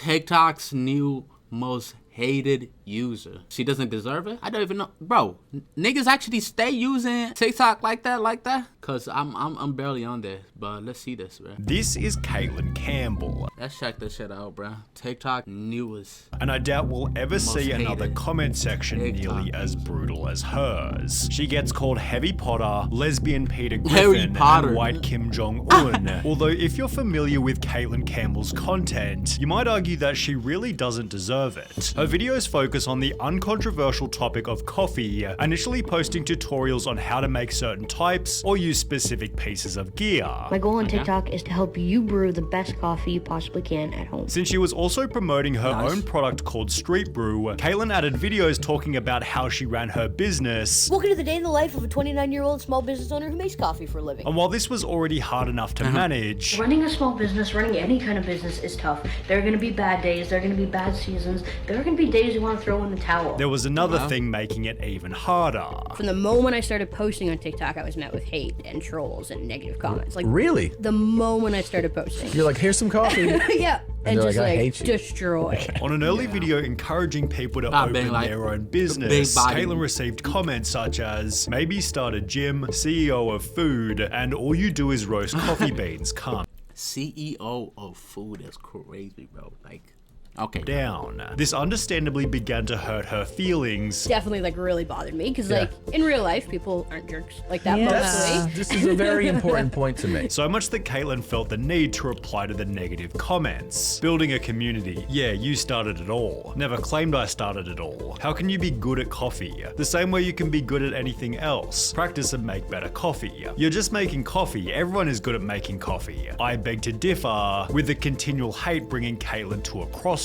TikTok's new most hated user. She doesn't deserve it? I don't even know. Bro, niggas actually stay using TikTok like that? Cause I'm barely on there, but let's see this, bro. This is Caitlin Campbell. Let's check this shit out, bro. TikTok newest. And I doubt we'll ever see another comment section nearly as brutal as hers. She gets called Heavy Potter, Lesbian Peter Griffin, and White Kim Jong-un. Although if you're familiar with Caitlin Campbell's content, you might argue that she really doesn't deserve it. Her videos focus on the uncontroversial topic of coffee, initially posting tutorials on how to make certain types or use specific pieces of gear. My goal on TikTok is to help you brew the best coffee you possibly can at home. Since she was also promoting her own product called Street Brew, Caitlin added videos talking about how she ran her business. Welcome to the day in the life of a 29-year-old small business owner who makes coffee for a living. And while this was already hard enough to manage, running a small business, running any kind of business is tough. There are going to be bad days, there are going to be bad seasons, there are going to be days you want to throw in the towel. There was another thing making it even harder. From the moment I started posting on TikTok, I was met with hate and trolls and negative comments. Like, really? The moment I started posting. You're like, here's some coffee. Yeah. And just like, I like hate you. destroy. On an early video encouraging people to open their own business, Caitlin received comments such as, maybe start a gym, CEO of food, and all you do is roast coffee beans, come. CEO of food is crazy, bro. Like, okay. Down. This understandably began to hurt her feelings. Definitely like really bothered me because like in real life people aren't jerks like that mostly. This is a very important point to make. So much that Caitlin felt the need to reply to the negative comments. Building a community. Yeah, you started it all. Never claimed I started it all. How can you be good at coffee? The same way you can be good at anything else. Practice and make better coffee. You're just making coffee. Everyone is good at making coffee. I beg to differ, with the continual hate bringing Caitlin to a crossroads.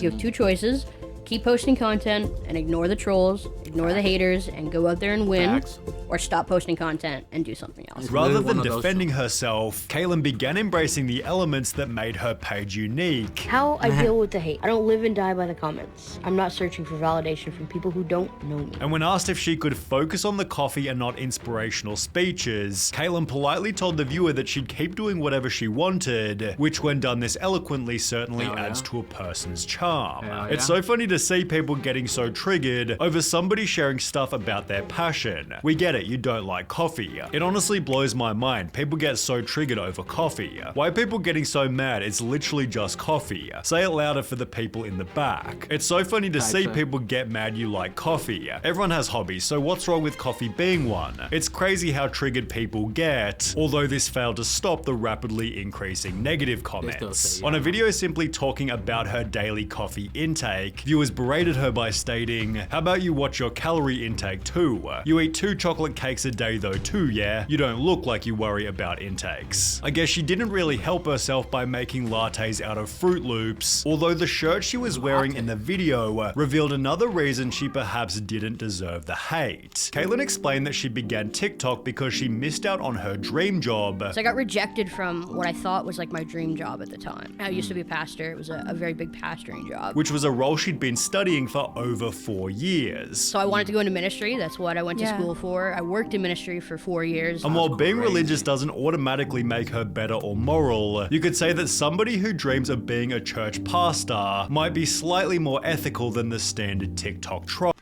You have two choices. Keep posting content and ignore the trolls, ignore the haters, and go out there and win, or stop posting content and do something else. Rather than defending herself, Caitlin began embracing the elements that made her page unique. How I deal with the hate. I don't live and die by the comments. I'm not searching for validation from people who don't know me. And when asked if she could focus on the coffee and not inspirational speeches, Caitlin politely told the viewer that she'd keep doing whatever she wanted, which when done this eloquently certainly adds to a person's charm. It's so funny to see people getting so triggered over somebody sharing stuff about their passion. We get it, you don't like coffee. It honestly blows my mind. People get so triggered over coffee. Why are people getting so mad? It's literally just coffee. Say it louder for the people in the back. It's so funny to see people get mad you like coffee. Everyone has hobbies, so what's wrong with coffee being one? It's crazy how triggered people get, although this failed to stop the rapidly increasing negative comments. On a video simply talking about her daily coffee intake, viewers berated her by stating, how about you watch your calorie intake too? You eat 2 chocolate cakes a day though too, yeah? You don't look like you worry about intakes. I guess she didn't really help herself by making lattes out of Fruit Loops, although the shirt she was wearing in the video revealed another reason she perhaps didn't deserve the hate. Caitlin explained that she began TikTok because she missed out on her dream job. So I got rejected from what I thought was like my dream job at the time. I used to be a pastor. It was a very big pastoring job. Which was a role she'd been studying for over 4 years. So I wanted to go into ministry. That's what I went to school for. I worked in ministry for 4 years. And while being religious doesn't automatically make her better or moral, you could say that somebody who dreams of being a church pastor might be slightly more ethical than the standard TikTok troll.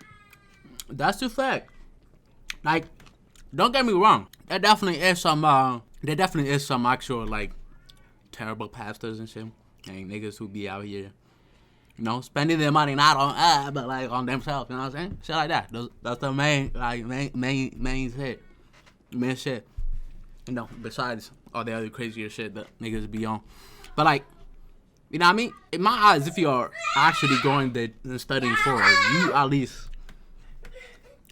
That's the fact. Like, don't get me wrong. There definitely is some actual like terrible pastors and shit. And niggas who be out here, you know, spending their money not on but like on themselves, you know what I'm saying? Shit like that. That's the main shit. Main shit. You know, besides all the other crazier shit that niggas be on. But like, you know what I mean? In my eyes, if you're actually going there and studying for it, you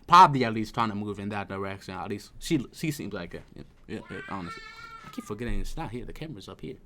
probably at least trying to move in that direction. At least she seems like it. Yeah, honestly. I keep forgetting it's not here. The camera's up here.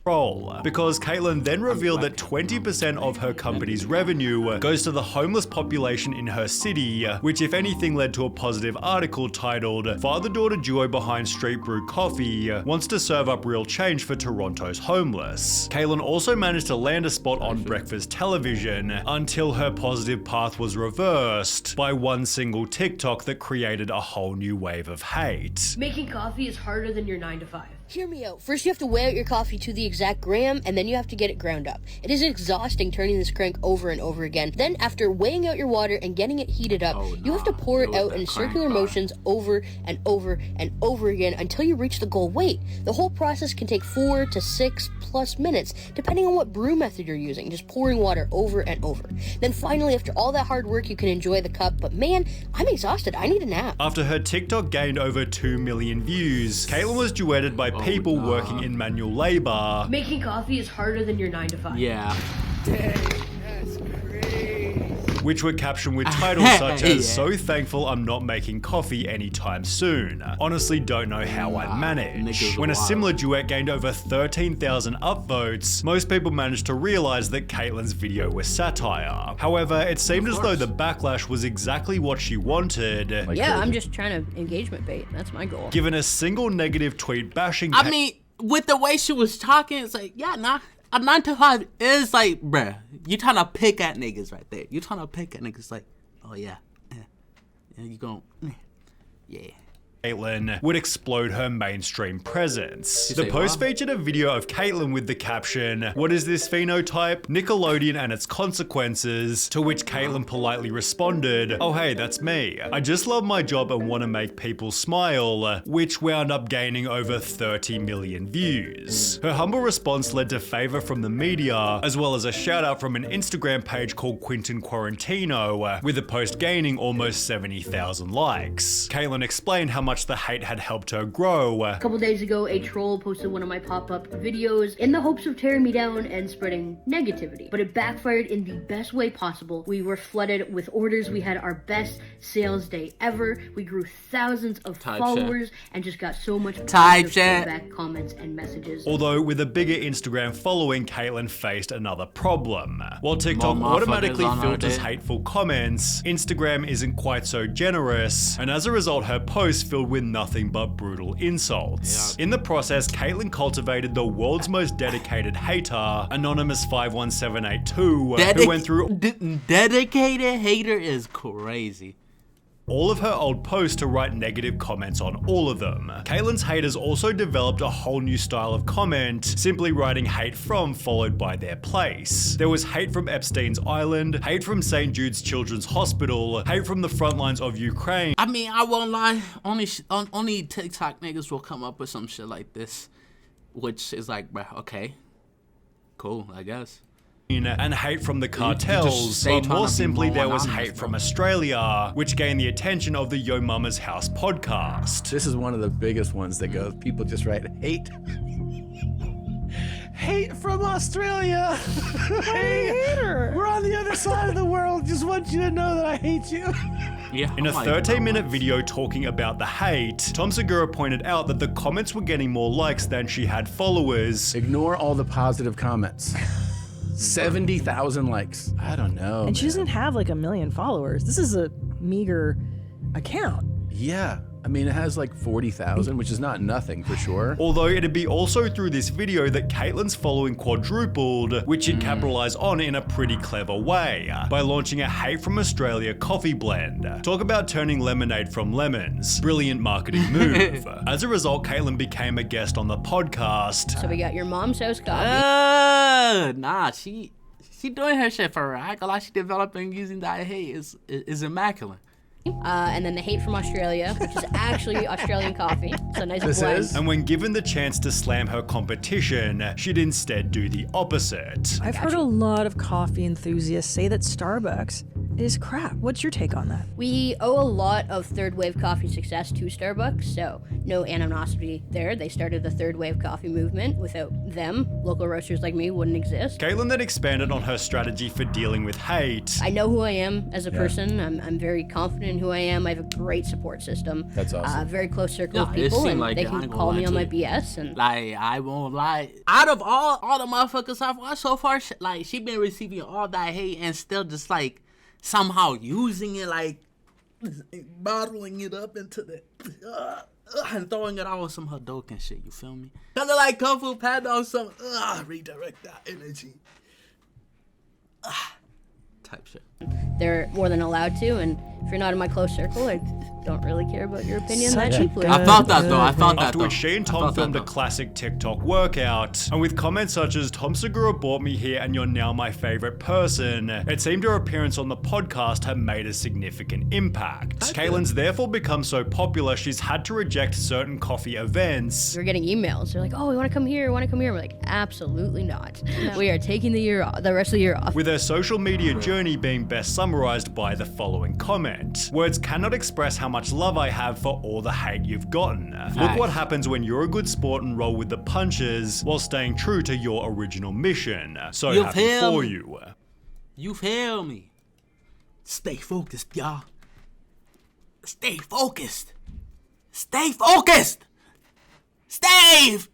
Because Caitlin then revealed that 20% of her company's revenue goes to the homeless population in her city, which if anything led to a positive article titled, Father-Daughter Duo Behind Street Brew Coffee Wants to Serve Up Real Change for Toronto's Homeless. Caitlin also managed to land a spot on breakfast television until her positive path was reversed by one single TikTok that created a whole new wave of hate. Making coffee is harder than your 9 to 5. Hear me out. First, you have to weigh out your coffee to the exact gram, and then you have to get it ground up. It is exhausting turning this crank over and over again. Then, after weighing out your water and getting it heated up, you have to pour it out in circular motions over and over and over again until you reach the goal weight. The whole process can take 4 to 6 plus minutes, depending on what brew method you're using, just pouring water over and over. Then finally, after all that hard work, you can enjoy the cup, but man, I'm exhausted. I need a nap. After her TikTok gained over 2 million views, Caitlin was duetted by people working in manual labor. Making coffee is harder than your 9 to 5. Yeah. Which were captioned with titles such as, "So thankful I'm not making coffee anytime soon. Honestly don't know how I'd manage." When a similar duet gained over 13,000 upvotes, most people managed to realize that Caitlin's video was satire. However, it seemed as though the backlash was exactly what she wanted. Yeah, I'm just trying to engagement bait. That's my goal. Given a single negative tweet bashing I mean, with the way she was talking, it's like, yeah, nah. A 9 to 5 is like, bruh, you trying to pick at niggas right there. You trying to pick at niggas like, oh yeah, you gon', yeah. Caitlin would explode her mainstream presence. You The say post what? featured a video of Caitlin with the caption, "What is this phenotype? Nickelodeon and its consequences," to which Caitlin politely responded, "Oh hey, that's me. I just love my job and want to make people smile," which wound up gaining over 30 million views. Her humble response led to favor from the media, as well as a shout out from an Instagram page called Quentin Quarantino, with the post gaining almost 70,000 likes. Caitlin explained how much the hate had helped her grow. A couple days ago, a troll posted one of my pop-up videos in the hopes of tearing me down and spreading negativity. But it backfired in the best way possible. We were flooded with orders. We had our best sales day ever. We grew thousands of followers and just got so much positive feedback, comments, and messages. Although with a bigger Instagram following, Caitlin faced another problem. While TikTok More automatically motherfuckers on filters it. hateful comments, Instagram isn't quite so generous, and as a result, her posts filled with nothing but brutal insults. In the process, Caitlin cultivated the world's most dedicated hater, Anonymous51782, who went through Dedicated hater is crazy. all of her old posts to write negative comments on all of them. Caitlin's haters also developed a whole new style of comment, simply writing hate from followed by their place. There was hate from Epstein's Island, hate from St. Jude's Children's Hospital, hate from the front lines of Ukraine. I mean, I won't lie. Only TikTok niggas will come up with some shit like this, which is like, bruh, okay, cool, I guess. And hate from the cartels, say but more trying to be simply more there was anonymous, hate bro. from Australia, which gained the attention of the Yo Mama's House podcast. This is one of the biggest ones that goes, people just write hate. Hate from Australia. We're on the other side of the world. Just want you to know that I hate you. Yeah. In a I'm like, bro, 13-minute what? video talking about the hate, Tom Segura pointed out that the comments were getting more likes than she had followers. Ignore all the positive comments. 70,000 likes. I don't know. And she doesn't have like 1 million followers. This is a meager account. Yeah. I mean, it has like 40,000, which is not nothing for sure. Although it'd be also through this video that Caitlin's following quadrupled, which she'd capitalize on in a pretty clever way, by launching a Hate from Australia coffee blend. Talk about turning lemonade from lemons. Brilliant marketing move. As a result, Caitlin became a guest on the podcast. So we got your mom's house coffee. Nah, she doing her shit for her. I ain't gonna lie, she developing using that hate is immaculate. And then the hate from Australia, which is actually Australian coffee. So nice This blend. is? And when given the chance to slam her competition, she'd instead do the opposite. I've heard a lot of coffee enthusiasts say that Starbucks is crap. What's your take on that? We owe a lot of third wave coffee success to Starbucks, so no animosity there. They started the third wave coffee movement. Without them, local roasters like me wouldn't exist. Caitlin then expanded on her strategy for dealing with hate. I know who I am as a person. I'm very confident in who I am. I have a great support system. That's awesome. Very close circle No, of it people, seemed and like they it. I can ain't gonna call me lie on to my you. BS. And Like, I won't lie. Out of all the motherfuckers I've watched so far, like, she been receiving all that hate and still just, like, somehow using it, like, bottling it up into the, and throwing it out with some Hadoken shit, you feel me? Kind of like Kung Fu Panda on some, redirect that energy. Type shit. they're more than allowed to. And if you're not in my close circle, I don't really care about your opinion Such that a deeply. I felt that though. I felt that After though. which she and I Tom felt that, filmed a though. classic TikTok workout, and with comments such as "Tom Segura brought me here and you're now my favorite person," it seemed her appearance on the podcast had made a significant impact. Kaylin's therefore become so popular she's had to reject certain coffee events. We're getting emails. They're like, "Oh, we want to come here. Want to come here?" We're like, "Absolutely not. We are taking the rest of the year off." With her social media journey being best summarized by the following comment: "Words cannot express how much love I have for all the hate you've gotten. Look what happens when you're a good sport and roll with the punches while staying true to your original mission. So You happy feel for me? you." You feel me? Stay focused, y'all. Stay focused. Stay focused. Stave!